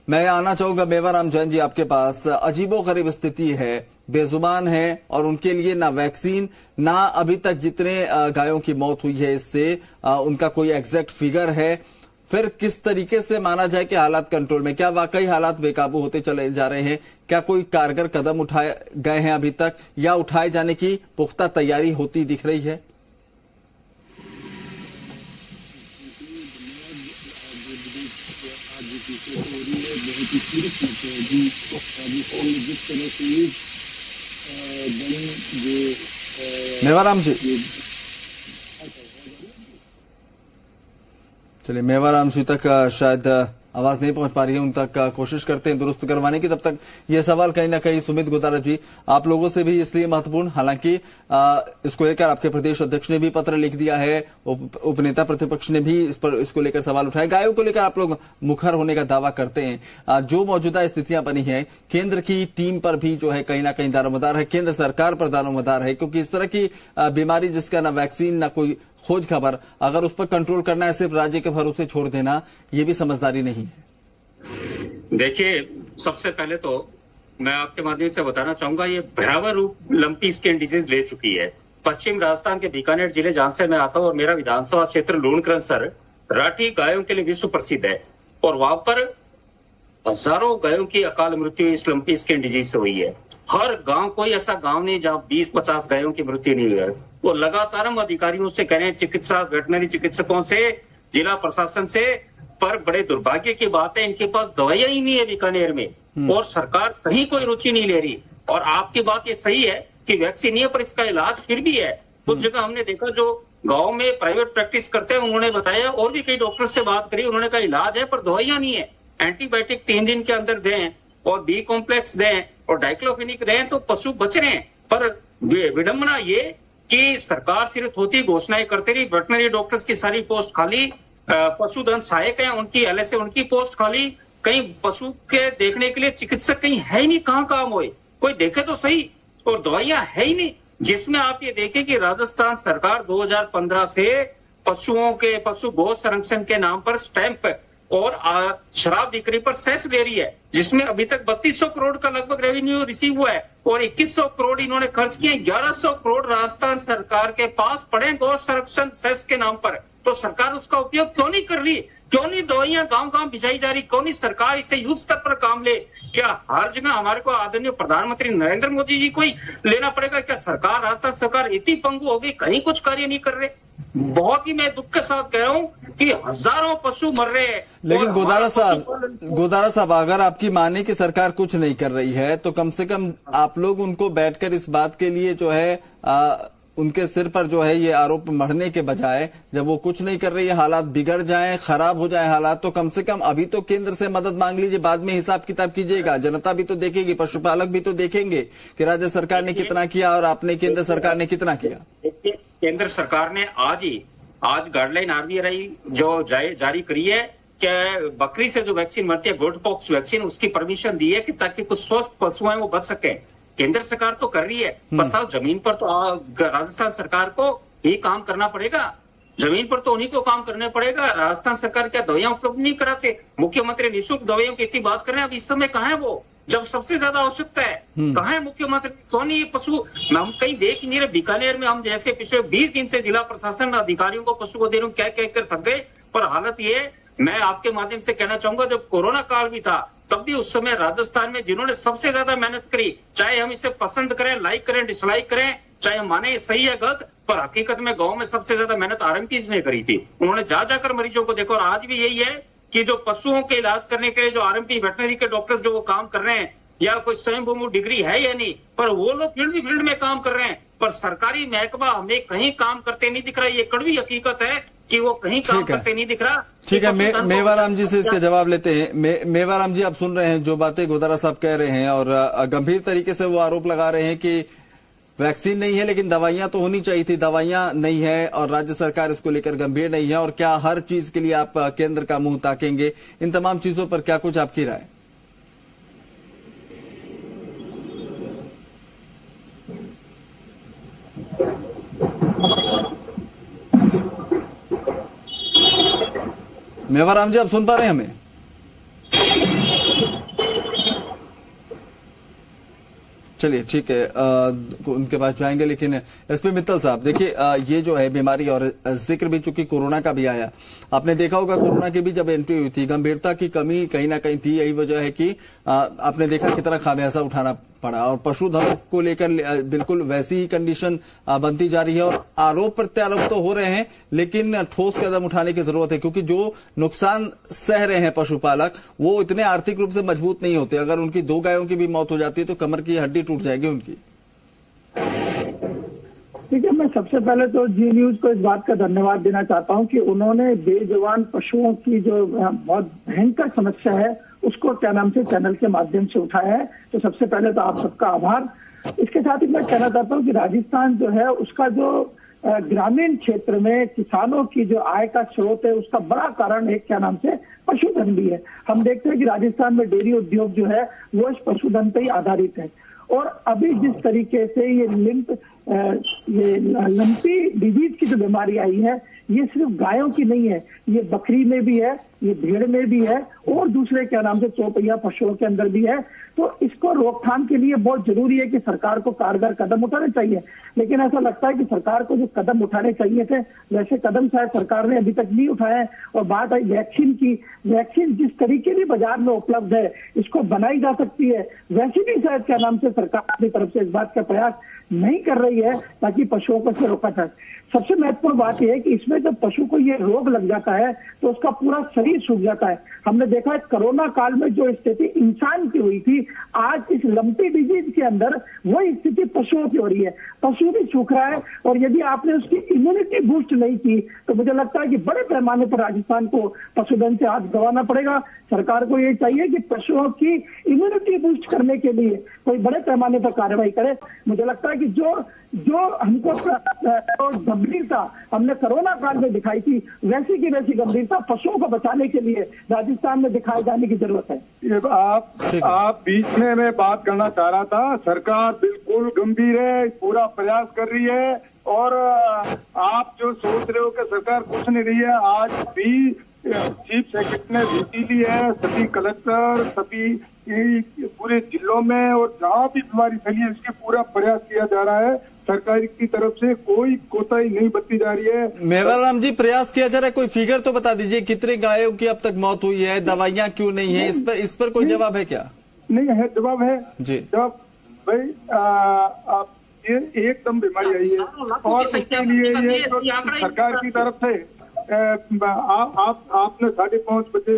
मैं आना चाहूंगा मेवाराम जैन जी आपके पास। अजीबोगरीब स्थिति है, बेजुबान है और उनके लिए ना वैक्सीन, ना अभी तक जितने गायों की मौत हुई है इससे उनका कोई एग्जैक्ट फिगर है। फिर किस तरीके से माना जाए कि हालात कंट्रोल में? क्या वाकई हालात बेकाबू होते चले जा रहे हैं? क्या कोई कारगर कदम उठाए गए हैं अभी तक, या उठाए जाने की पुख्ता तैयारी होती दिख रही है? मेवाराम जी, चलिए मेवाराम जी तक शायद आवाज नहीं पहुंच पा रही है, उन तक कोशिश करते हैं दुरुस्त करवाने की। तब तक यह सवाल कहीं ना कहीं सुमित गोदारा जी आप लोगों से भी इसलिए महत्वपूर्ण, हालांकि इसको लेकर आपके प्रदेश अध्यक्ष ने भी पत्र लिख दिया है, उपनेता प्रतिपक्ष ने भी इसको लेकर सवाल उठाए। गायों को लेकर आप लोग मुखर होने का दावा करते हैं। जो मौजूदा स्थितियां बनी है, केंद्र की टीम पर भी जो है कहीं ना कहीं दारोमदार है, केंद्र सरकार पर दारोमदार है, क्योंकि इस तरह की बीमारी जिसका ना वैक्सीन ना कोई खोज खबर, अगर उस पर कंट्रोल करना है सिर्फ राज्य के भरोसे छोड़ देना, ये भी समझदारी नहीं है। देखिए, सबसे पहले तो मैं आपके माध्यम से बताना चाहूंगा, ये भयावह रूप लंपी स्किन डिजीज ले चुकी है। पश्चिम राजस्थान के बीकानेर जिले जहां से मैं आता हूं और मेरा विधानसभा क्षेत्र लूणकरनसर राठी गायों के लिए विश्व प्रसिद्ध है, और वहां पर हजारों गायों की अकाल मृत्यु इस लंपी स्किन डिजीज से हुई है। हर गांव, कोई ऐसा गांव नहीं जहां 20-50 गायों की मृत्यु नहीं हुई है। वो लगातार हम अधिकारियों से कह रहे हैं, चिकित्सा वेटनरी चिकित्सकों से, जिला प्रशासन से, पर बड़े दुर्भाग्य की बात है इनके पास दवाइयां ही नहीं है बीकानेर में, और सरकार कहीं कोई रुचि नहीं ले रही। और आपकी बात ये सही है कि वैक्सीन नहीं है, पर इसका इलाज फिर भी है। कुछ जगह हमने देखा जो गांव में प्राइवेट प्रैक्टिस करते हैं, उन्होंने बताया, और भी कई डॉक्टर से बात करी, उन्होंने कहा इलाज है पर दवाइयां नहीं है। एंटीबायोटिक 3 दिन के अंदर दें और बी कॉम्प्लेक्स दें और डाइक्लोफिनिक दें तो पशु बच रहे हैं। पर विडंबना ये कि सरकार सिर्फ होती घोषणाएं करती रही, वेटनरी डॉक्टर्स की सारी पोस्ट खाली, पशुधन सहायक है उनकी एलएसए उनकी पोस्ट खाली, कहीं पशु के देखने के लिए चिकित्सक कहीं है ही नहीं, कहाँ काम होए, कोई देखे तो सही, और दवाइयां है ही नहीं। जिसमें आप ये देखें कि राजस्थान सरकार 2015 से पशु गो संरक्षण के नाम पर स्टैंप और शराब बिक्री पर सेस ले रही है, जिसमें अभी तक 3200 करोड़ का लगभग रेवेन्यू रिसीव हुआ है, और 2100 करोड़ इन्होंने खर्च किए। 1100 करोड़ राजस्थान सरकार के पास पड़े गौ संरक्षण सेस के नाम पर, तो सरकार उसका उपयोग क्यों नहीं कर रही? क्यों नहीं दवाइयां गांव-गांव भिजाई जा रही? क्यों नहीं सरकार इसे युद्ध स्तर पर काम ले? क्या हर जगह हमारे को आदरणीय प्रधानमंत्री नरेंद्र मोदी जी को ही लेना पड़ेगा? क्या सरकार, राजस्थान सरकार इतनी पंगु हो गई, कहीं कुछ कार्य नहीं कर रहे? बहुत ही मैं दुख के साथ कह रहा हूं कि हजारों पशु मर रहे हैं। लेकिन गोदारा साहब, अगर आपकी माने कि सरकार कुछ नहीं कर रही है, तो कम से कम आप लोग उनको बैठकर इस बात के लिए जो है उनके सिर पर जो है ये आरोप मढ़ने के बजाय, जब वो कुछ नहीं कर रही है, हालात बिगड़ जाएं, खराब हो जाए हालात, तो कम से कम अभी तो केंद्र से मदद मांग लीजिए, बाद में हिसाब किताब कीजिएगा। जनता भी तो देखेगी, पशुपालक भी तो देखेंगे कि राज्य सरकार ने कितना किया और आपने केंद्र सरकार ने कितना किया। केंद्र सरकार ने आज गाइडलाइन आरबीआई जो जारी करी है कि बकरी से जो वैक्सीन मरती है, गोट पॉक्स वैक्सीन, उसकी परमिशन दी है कि ताकि कुछ स्वस्थ पशु हैं वो बच सके। केंद्र सरकार तो कर रही है, पर साहब जमीन पर तो राजस्थान सरकार को ही काम करना पड़ेगा। जमीन पर तो उन्हीं को काम करने पड़ेगा। राजस्थान सरकार क्या दवाइयां उपलब्ध नहीं कराते? मुख्यमंत्री निःशुल्क दवाइयों की इतनी बात कर रहे हैं, अब इस समय कहाँ है वो, जब सबसे ज्यादा आवश्यकता है? कहाँ है मुख्यमंत्री? क्यों नहीं ये पशु हम कहीं देख ही नहीं रहे? बीकानेर में हम जैसे पिछले 20 दिन से जिला प्रशासन अधिकारियों को पशु को दे रहे कह कर थक गए। पर हालत ये, मैं आपके माध्यम से कहना चाहूंगा, जब कोरोना काल भी था तब भी उस समय राजस्थान में जिन्होंने सबसे ज्यादा मेहनत करी, चाहे हम इसे पसंद करें, लाइक करें, डिसलाइक करें, चाहे हम माने सही है गलत, पर हकीकत में गांव में सबसे ज्यादा मेहनत आरएमपीज ने करी थी। उन्होंने जा जाकर मरीजों को देखा, और आज भी यही है कि जो पशुओं के इलाज करने के लिए जो आरएमपी वेटनरी के डॉक्टर्स जो वो काम कर रहे हैं, या कोई स्वयं डिग्री है या नहीं, पर वो लोग फील्ड में काम कर रहे हैं, पर सरकारी महकमा हमें कहीं काम करते नहीं दिख रहा। ये कड़वी हकीकत है कि वो कहीं काम करते नहीं दिख रहा। ठीक है, मेवाराम जी से इसका जवाब लेते हैं। मेवाराम जी, आप सुन रहे हैं जो बातें गोदारा साहब कह रहे हैं, और गंभीर तरीके से वो आरोप लगा रहे हैं कि वैक्सीन नहीं है लेकिन दवाइयां तो होनी चाहिए थी, दवाइयां नहीं है और राज्य सरकार इसको लेकर गंभीर नहीं है, और क्या हर चीज के लिए आप केंद्र का मुंह ताकेंगे? इन तमाम चीजों पर क्या कुछ आपकी राय? मेवाराम जी, आप सुन पा रहे हैं हमें? चलिए ठीक है, उनके पास जाएंगे। लेकिन एसपी मित्तल साहब देखिए, ये जो है बीमारी और जिक्र भी चूंकि कोरोना का भी आया, आपने देखा होगा कोरोना की भी जब एंट्री हुई थी गंभीरता की कमी कहीं ना कहीं थी। यही वजह है कि आपने देखा कितना खामियाजा उठाना पड़ा और पशुधन को लेकर बिल्कुल वैसी ही कंडीशन बनती जा रही है और आरोप प्रत्यारोप तो हो रहे हैं, लेकिन ठोस कदम उठाने की जरूरत है क्योंकि जो नुकसान सह रहे हैं पशुपालक वो इतने आर्थिक रूप से मजबूत नहीं होते। अगर उनकी 2 गायों की भी मौत हो जाती है तो कमर की हड्डी टूट जाएगी उनकी। ठीक है, मैं सबसे पहले तो जी न्यूज को इस बात का धन्यवाद देना चाहता हूं कि उन्होंने बेजुबान पशुओं की जो बहुत भयंकर समस्या है उसको क्या नाम से चैनल के माध्यम से उठाया है, तो सबसे पहले तो आप सबका आभार। इसके साथ ही मैं कहना चाहता हूं कि राजस्थान जो है उसका जो ग्रामीण क्षेत्र में किसानों की जो आय का स्रोत है उसका बड़ा कारण एक क्या नाम से पशुधन भी है। हम देखते हैं कि राजस्थान में डेयरी उद्योग जो है वो इस पशुधन पर ही आधारित है और अभी जिस तरीके से ये लंपी डिजीज की जो बीमारी आई है ये सिर्फ गायों की नहीं है, ये बकरी में भी है, ये भेड़ में भी है और दूसरे क्या नाम से चौपहिया पशुओं के अंदर भी है। तो इसको रोकथाम के लिए बहुत जरूरी है कि सरकार को कारगर कदम उठाने चाहिए, लेकिन ऐसा लगता है कि सरकार को जो कदम उठाने चाहिए थे वैसे कदम शायद सरकार ने अभी तक नहीं उठाया है। और बात आई वैक्सीन की, वैक्सीन जिस तरीके की बाजार में उपलब्ध है इसको बनाई जा सकती है, वैसे भी शायद क्या नाम से सरकार अपनी तरफ से इस बात का प्रयास नहीं कर रही है ताकि पशुओं को से रोका जाए। सबसे महत्वपूर्ण बात यह है कि इसमें जब पशु को ये रोग लग जाता है तो उसका पूरा शरीर सूख जाता है। हमने देखा है कोरोना काल में जो स्थिति इंसान की हुई थी, आज इस लंपी डिजीज के अंदर वही स्थिति पशुओं की हो रही है। पशु भी सूख रहा है और यदि आपने उसकी इम्यूनिटी बूस्ट नहीं की तो मुझे लगता है कि बड़े पैमाने पर राजस्थान को पशुधन से हाथ गंवाना पड़ेगा। सरकार को ये चाहिए कि पशुओं की इम्यूनिटी बूस्ट करने के लिए कोई बड़े पैमाने पर कार्रवाई करे। मुझे लगता है कि जो हमको गंभीरता हमने कोरोना काल में दिखाई थी वैसी की वैसी गंभीरता पशुओं को बचाने के लिए राजस्थान में दिखाए जाने की जरूरत है। आप बीच में मैं बात करना चाह रहा था, सरकार बिल्कुल गंभीर है, पूरा प्रयास कर रही है और आप जो सोच रहे हो कि सरकार कुछ नहीं रही है, आज भी चीफ सेक्रेटरी ने मीटिंग ली है, सभी कलेक्टर सभी पूरे जिलों में और जहाँ भी बीमारी फैली है इसके पूरा प्रयास किया जा रहा है। सरकार की तरफ से कोई कोताही नहीं बरती जा रही है। मेवालाल राम जी, प्रयास किया जा रहा है, कोई फिगर तो बता दीजिए कितने गायों की अब तक मौत हुई है, दवाइयां क्यों नहीं है, इस पर कोई जवाब है क्या? नहीं है, जवाब है जी। जवाब भाई ये एकदम बीमारी आई है और उसके लिए ये तो सरकार की तरफ से आपने 5:30 बजे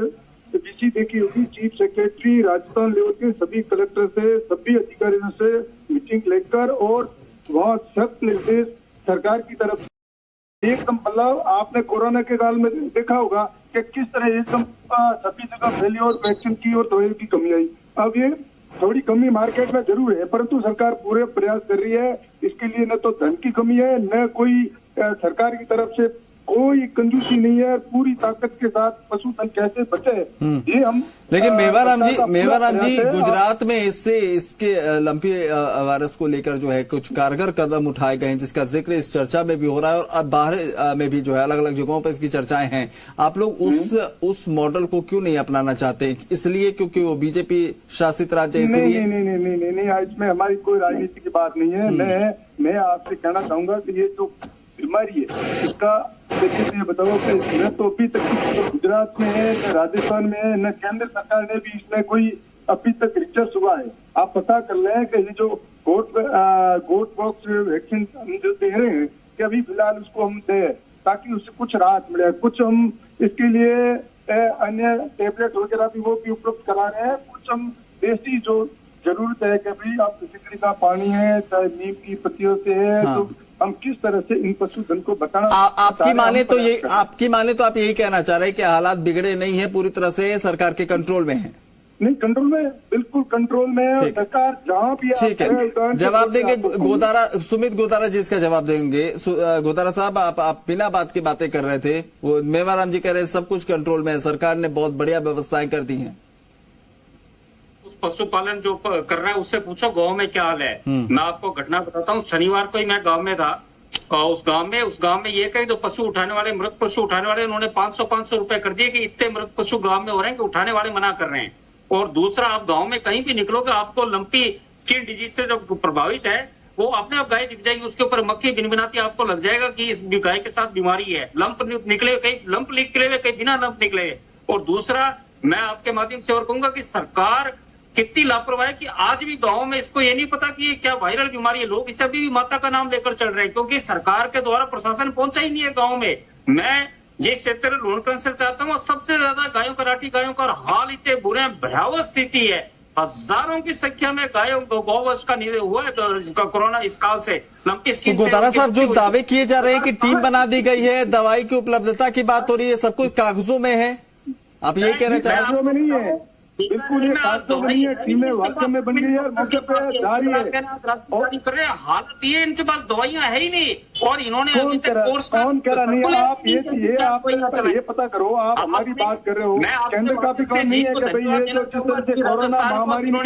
बीसी देखी होगी, चीफ सेक्रेटरी राजस्थान लेवल के सभी कलेक्टर से सभी अधिकारियों से मीटिंग लेकर और वहाँ सख्त निर्देश सरकार की तरफ से एकदम मतलब आपने कोरोना के काल में देखा होगा कि किस तरह एकदम सभी जगह फैली और वैक्सीन की और दवाइयों की कमी आई। अब ये थोड़ी कमी मार्केट में जरूर है परंतु सरकार पूरे प्रयास कर रही है। इसके लिए न तो धन की कमी है न कोई सरकार की तरफ से कोई कंजूसी नहीं है, पूरी ताकत के साथ पशुधन कैसे बचे ये हम। लेकिन मेवाराम जी गुजरात में इसके लंपी वायरस को लेकर जो है कुछ कारगर कदम उठाए गए हैं जिसका जिक्र इस चर्चा में भी हो रहा है और अब बाहर में भी जो है अलग अलग जगहों पर इसकी चर्चाएं हैं। आप लोग उस मॉडल को क्यों नहीं अपनाना चाहते? इसलिए क्योंकि वो बीजेपी शासित राज्य इसलिए? नहीं, इसमें हमारी कोई राजनीति की बात नहीं है। मैं आपसे कहना चाहूंगा कि ये जो बीमारी है इसका देखिए बताओ कि न तो अभी तक गुजरात में है न राजस्थान में है न केंद्र सरकार ने भी इसमें कोई अभी तक रिसर्च हुआ है। आप पता कर लें कि ये जो गोट बॉक्स वैक्सीन जो दे रहे हैं कि अभी फिलहाल उसको हम दें ताकि उससे कुछ राहत मिले, कुछ हम इसके लिए अन्य टेबलेट वगैरह भी वो भी उपलब्ध करा रहे हैं, कुछ हम देसी जो जरूरत है कि भाई आप सिकड़ी का पानी है चाहे नीम की पत्तियों से है तो हम किस तरह से इन पशुधन को बताना। आपकी माने तो आप यही कहना चाह रहे हैं कि हालात बिगड़े नहीं है, पूरी तरह से सरकार के कंट्रोल में है? नहीं, कंट्रोल में, बिल्कुल कंट्रोल में है सरकार जहाँ भी। ठीक है, जवाब देंगे सुमित गोदारा जी इसका जवाब देंगे। गोदारा साहब, आप बिना बात की बातें कर रहे थे, वो मेवाराम जी कह रहे हैं सब कुछ कंट्रोल में है, सरकार ने बहुत बढ़िया व्यवस्थाएं कर दी हैं। पशुपालन जो कर रहा है उससे पूछो गांव में क्या हाल है। मैं आपको घटना बताता हूँ, शनिवार को ही मैं गांव में था और उस गांव में ये कहे जो पशु उठाने वाले मृत पशु उठाने वाले उन्होंने 500 रुपए कर दिए कि इतने मृत पशु गांव में हो रहे हैं कि उठाने वाले मना कर रहे हैं। और दूसरा आप गांव में कहीं भी निकलोगे आपको लंपी स्किन डिजीज से जो प्रभावित है वो अपने आप गाय दिख जाएगी, उसके ऊपर मक्खी भिनभिनाती आपको लग जाएगा कि इस गाय के साथ बीमारी है। लंप निकले, कहीं लंप निकले हुए, कहीं बिना लंप निकले। और दूसरा मैं आपके माध्यम से और कहूंगा कि सरकार कितनी लापरवाह है कि आज भी गांव में इसको ये नहीं पता कि ये क्या वायरल बीमारी है। लोग इसे अभी भी माता का नाम लेकर चल रहे हैं क्योंकि सरकार के द्वारा प्रशासन पहुंचा ही नहीं है गाँव में। मैं जिस क्षेत्र में लूणकरंद से चाहता हूँ सबसे ज्यादा गायों का, राठी गायों का, और हाल इतने बुरे भयावह स्थिति है। हजारों की संख्या में गायों गौवंश का निधन हुआ है तो कोरोना इस काल से लंपी स्किन। तो गोदारा साहब, जो दावे किए जा रहे हैं कि टीम बना दी गई है, दवाई की उपलब्धता की बात हो रही है, सब कुछ कागजों में है, आप यही कहना चाह रहे हैं? कागजों में नहीं है, बिल्कुल ये कागजों में नहीं है, टीमें वाकई में बन गई है, मौके पे जारी है। कर रहे हालत ये इनके पास दवाइयां है ही नहीं और इन्होंने अभी तक कोर्स कौन कह रहा नहीं? आप ये ये पता करो, आप हमारी बात कर रहे हो, केंद्र का भी काम नहीं है कि भाई ये जो जिस तरह से कोरोना महामारी में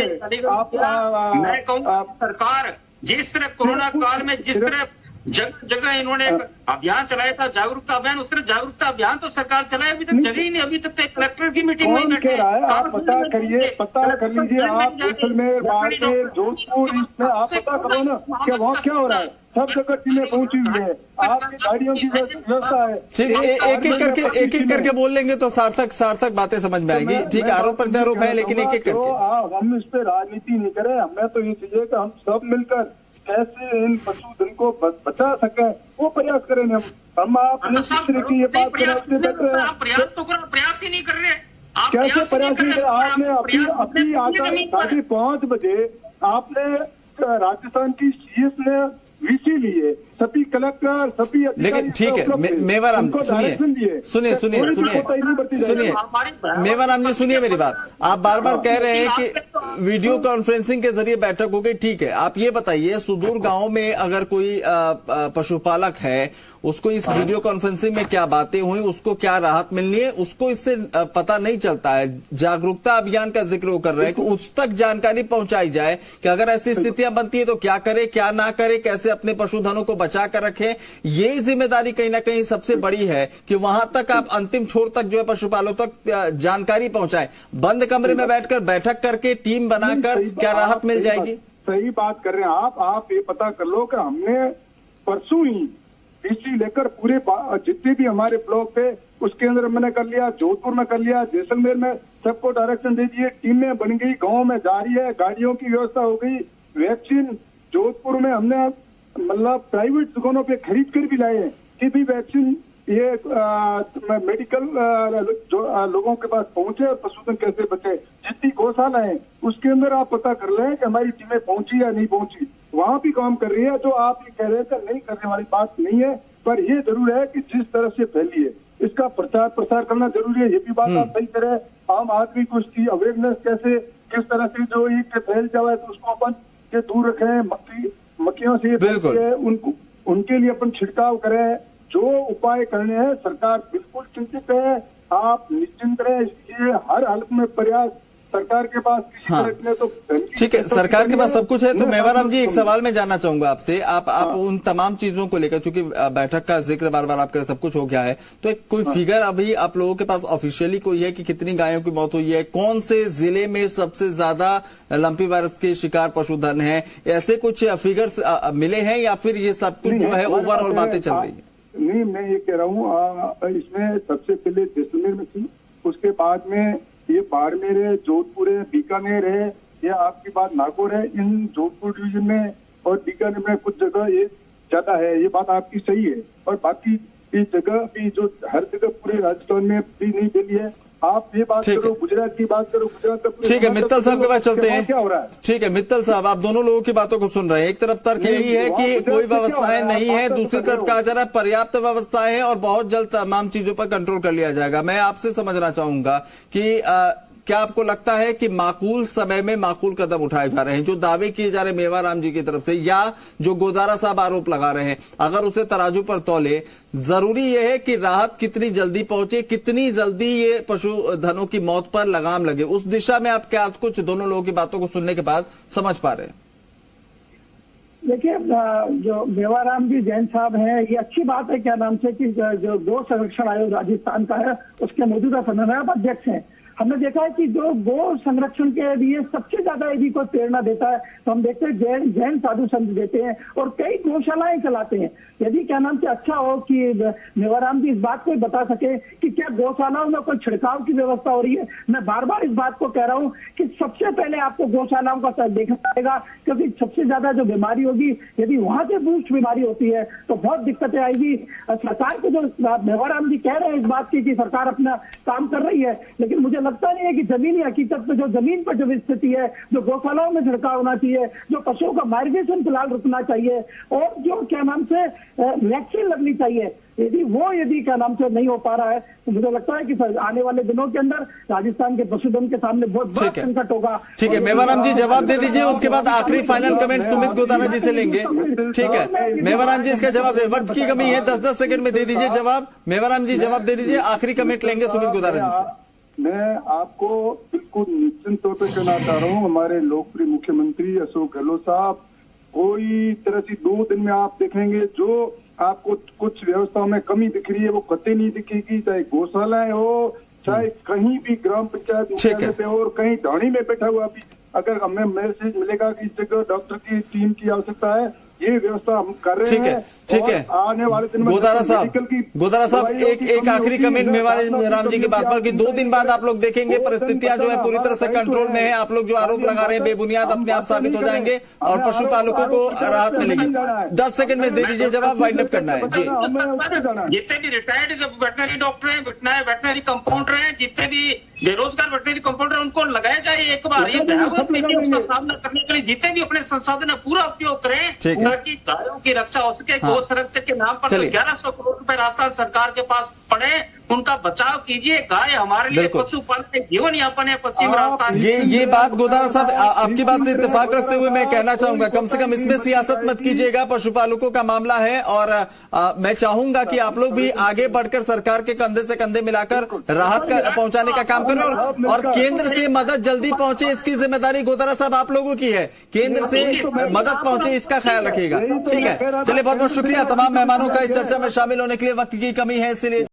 मैं कहूँगा सरकार जिस तरह कोरोना काल में जिस तरह जगह जगह इन्होंने एक अभियान चलाया था, जागरूकता अभियान, उस तरह जागरूकता अभियान तो सरकार चलाए अभी तक जगह ही नहीं। अभी तक कलेक्टर की मीटिंग नहीं बैठे। आप पता करिए, पता कर लीजिए, आप जैसलमेर, बाड़मेर, जोधपुर, इसमें आप पता करो ना कि वहाँ क्या हो रहा है। सब जगह टीमें पहुंची हुई है, आपकी गाड़ियों की व्यवस्था है। ठीक, एक एक करके बोल लेंगे तो सार्थक बातें समझ में आएंगी। ठीक है, आरोप प्रत्यारोप है, लेकिन एक एक करके। हम इस पे राजनीति नहीं करें, हमें तो ये चाहिए कि हम सब मिलकर कैसे इन पशुधन को बचा सके वो प्रयास करें। हम आप की ये बात प्रयास तो करो, प्रयास ही नहीं कर रहे। कैसे प्रयास नहीं कर? आपने अभी आकर 5:30 बजे आपने राजस्थान की सीएस ने वीसी लिए, सभी कलेक्टर, सभी लेकिन ठीक है मेवाराम सुनिए मेवाराम जी, सुनिए मेरी बात। आप बार बार कह रहे हैं कि वीडियो कॉन्फ्रेंसिंग के जरिए बैठक हो गई, ठीक है। आप ये बताइए, सुदूर गांव में अगर कोई पशुपालक है, उसको इस वीडियो कॉन्फ्रेंसिंग में क्या बातें हुई, उसको क्या राहत मिलनी है, उसको इससे पता नहीं चलता है। जागरूकता अभियान का जिक्र वो कर रहे हैं कि उस तक जानकारी पहुंचाई जाए कि अगर ऐसी स्थितियां बनती है तो क्या करे, क्या ना करे, कैसे अपने पशुधनों को बचा कर रखें। ये जिम्मेदारी कहीं ना कहीं सबसे बड़ी है कि वहां तक आप अंतिम छोर तक जो है पशुपालकों तक जानकारी पहुंचाएं। बंद कमरे में बैठकर बैठक करके टीम बनाकर क्या राहत मिल जाएगी? सही बात कर रहे हैं आप ये पता कर लो कि हमने परसों ही वीसी लेकर पूरे जितने भी हमारे ब्लॉक थे उसके अंदर मैंने कर लिया, जोधपुर में कर लिया, जैसलमेर में सबको डायरेक्शन दे दिए, टीमें बन गई, गांव में जा रही है, गाड़ियों की व्यवस्था हो गई, वैक्सीन जोधपुर में हमने मतलब प्राइवेट दुकानों पे खरीद कर भी लाए कि भी वैक्सीन ये मेडिकल जो लोगों के पास पहुंचे और पशुधन कैसे बचे। जितनी गौशाला है उसके अंदर आप पता कर लें कि हमारी टीमें पहुंची या नहीं पहुंची, वहां भी काम कर रही है। जो आप ये कह रहे हैं नहीं करने वाली बात नहीं है, पर ये जरूर है कि जिस तरह से फैली है इसका प्रचार प्रसार करना जरूरी है। ये भी बात आप सही करें, आम आदमी को इसकी अवेयरनेस कैसे किस तरह से जो ये फैल जाए तो उसको अपन के दूर रखें, मक्खियों से उनको उनके लिए अपन छिड़काव करें। जो उपाय करने हैं सरकार बिल्कुल चिंतित है, आप निश्चिंत रहे। इसलिए हर हालत में प्रयास सरकार के पास तो ठीक है, सरकार के पास सब कुछ है। तो मेवाराम जी, एक सवाल मैं जानना चाहूंगा आपसे, आप उन तमाम चीजों को लेकर, चूंकि बैठक का जिक्र बार बार आपका सब कुछ हो गया है, तो एक कोई फिगर अभी आप लोगों के पास ऑफिशियली कोई है कि कितनी गायों की मौत हुई है, कौन से जिले में सबसे ज्यादा लंपी वायरस के शिकार पशुधन है, ऐसे कुछ फिगर्स मिले हैं या फिर ये सब कुछ जो है ओवरऑल बातें चल रही है? नहीं, मैं ये कह रहा हूँ इसमें सबसे पहले जैसलमेर में थी, उसके बाद में ये बाड़मेर है, जोधपुर है, बीकानेर है, ये आपकी बात नागौर है। इन जोधपुर डिवीजन में और बीकानेर में कुछ जगह ये ज्यादा है, ये बात आपकी सही है। और बाकी इस जगह भी जो हर जगह पूरे राजस्थान में भी नहीं फैली है। आप ये बात करो, गुजरात की बात करो, गुजरात का ठीक है। मित्तल साहब के पास चलते हैं, क्या हो रहा है? ठीक है मित्तल साहब, आप दोनों लोगों की बातों को सुन रहे हैं। एक तरफ तर्क यही है कि कोई व्यवस्थाएं नहीं है, दूसरी तरफ कहा जा रहा है पर्याप्त व्यवस्थाएं हैं और बहुत जल्द तमाम चीजों पर कंट्रोल कर लिया जाएगा। मैं आपसे समझना चाहूंगा कि क्या आपको लगता है कि माकूल समय में माकूल कदम उठाए जा रहे हैं, जो दावे किए जा रहे हैं मेवाराम जी की तरफ से, या जो गोदारा साहब आरोप लगा रहे हैं, अगर उसे तराजू पर तौले, जरूरी यह है कि राहत कितनी जल्दी पहुंचे, कितनी जल्दी ये पशुधनों की मौत पर लगाम लगे, उस दिशा में आप क्या कुछ दोनों लोगों की बातों को सुनने के बाद समझ पा रहे हैं? देखिए, जो मेवाराम जी जैन साहब हैं, ये अच्छी बात है क्या नाम से कि जो गौ संरक्षण आयोग राजस्थान का है उसके मौजूदा समय में आप अध्यक्ष हैं। हमने देखा है कि जो गो संरक्षण के लिए सबसे ज्यादा यदि कोई प्रेरणा देता है तो हम देखते हैं जैन साधु संत देते हैं और कई गौशालाएं चलाते हैं। यदि क्या नाम से अच्छा हो कि मेवाराम जी इस बात को बता सके कि क्या गौशालाओं में कोई छिड़काव की व्यवस्था हो रही है। मैं बार बार इस बात को कह रहा हूं कि सबसे पहले आपको गौशालाओं का देखना पड़ेगा, क्योंकि सबसे ज्यादा जो बीमारी होगी यदि वहां से बूस्ट बीमारी होती है तो बहुत दिक्कतें आएगी। सरकार को जो मेवाराम जी कह रहे हैं इस बात की कि सरकार अपना काम कर रही है, लेकिन मुझे लगता नहीं है कि जमीनी हकीकत पे जो जमीन पर जो स्थिति है, जो गौशालाओं में छिड़काव होना चाहिए, जो पशुओं का माइग्रेशन फिलहाल रुकना चाहिए और जो क्या नाम से वैक्सीन लगनी चाहिए, यदि क्या नाम से नहीं हो पा रहा है तो मुझे लगता है कि आने वाले दिनों के अंदर राजस्थान के पशुधन के सामने बहुत बड़ा संकट होगा। ठीक है मेवाराम जी जवाब दे दीजिए, उसके बाद आखिरी फाइनल कमेंट सुमित गोदारा जी से लेंगे। ठीक है मेवाराम जी इसका जवाब दे, वक्त की कमी है, 10-10 सेकंड में दे दीजिए जवाब। मेवाराम जी जवाब दे दीजिए, आखिरी कमेंट लेंगे सुमित गोदारा जी से। मैं आपको बिल्कुल निश्चित तौर पर कहना चाह रहा हूँ, हमारे लोकप्रिय मुख्यमंत्री अशोक गहलोत साहब कोई तरह से 2 दिन में आप देखेंगे जो आपको कुछ व्यवस्थाओं में कमी दिख रही है वो कतई नहीं दिखेगी, चाहे गौशालाएं हो, चाहे कहीं भी ग्राम पंचायत मुख्यालय पे और कहीं ढाणी में बैठा हुआ भी अगर हमें मैसेज मिलेगा कि इस जगह डॉक्टर की टीम की आवश्यकता है, ये व्यवस्था हम कर रहे हैं। ठीक है आने वाले दिन में गोदारा साहब एक आखिरी कमेंट मेवाराम जी की बात पर कि 2 दिन बाद आप लोग देखेंगे परिस्थितियां जो है पूरी तरह से कंट्रोल में है, आप लोग जो आरोप लगा रहे हैं बेबुनियाद अपने आप साबित हो जाएंगे और पशुपालकों को राहत मिलेगी। 10 सेकंड में दे दीजिए जवाब, वाइंड अप करना है जी। जितने भी रिटायर्ड वेटनरी डॉक्टर हैं, वेटनरी कंपाउंडर हैं, जितने भी बेरोजगार वेटनरी कंपाउंडर उनको लगाया जाए एक बार, ये भयावह स्थिति उसका सामना करने के लिए जितने भी अपने संसाधन है पूरा उपयोग करें ताकि गायों की रक्षा हो सके। गौ संरक्षण के नाम पर 1100 करोड़ रुपए राजस्थान सरकार के पास पड़े, उनका बचाव कीजिए। गाय हमारे लिए पशुपालन जीवन यापन है पश्चिम राजस्थान। ये बात गोदारा साहब आपकी बात से इत्तेफाक रखते हुए मैं कहना चाहूंगा कम से कम इसमें सियासत मत कीजिएगा, पशुपालकों का मामला है और मैं चाहूंगा कि आप लोग भी आगे बढ़कर सरकार के कंधे से कंधे मिलाकर राहत का पहुंचाने का काम करें और केंद्र से मदद जल्दी पहुंचे, इसकी जिम्मेदारी गोदारा साहब आप लोगों की है। केंद्र से मदद पहुंचे इसका ख्याल रखिएगा। ठीक है चलिए बहुत बहुत शुक्रिया तमाम मेहमानों का इस चर्चा में शामिल होने के लिए। वक्त की कमी है इसलिए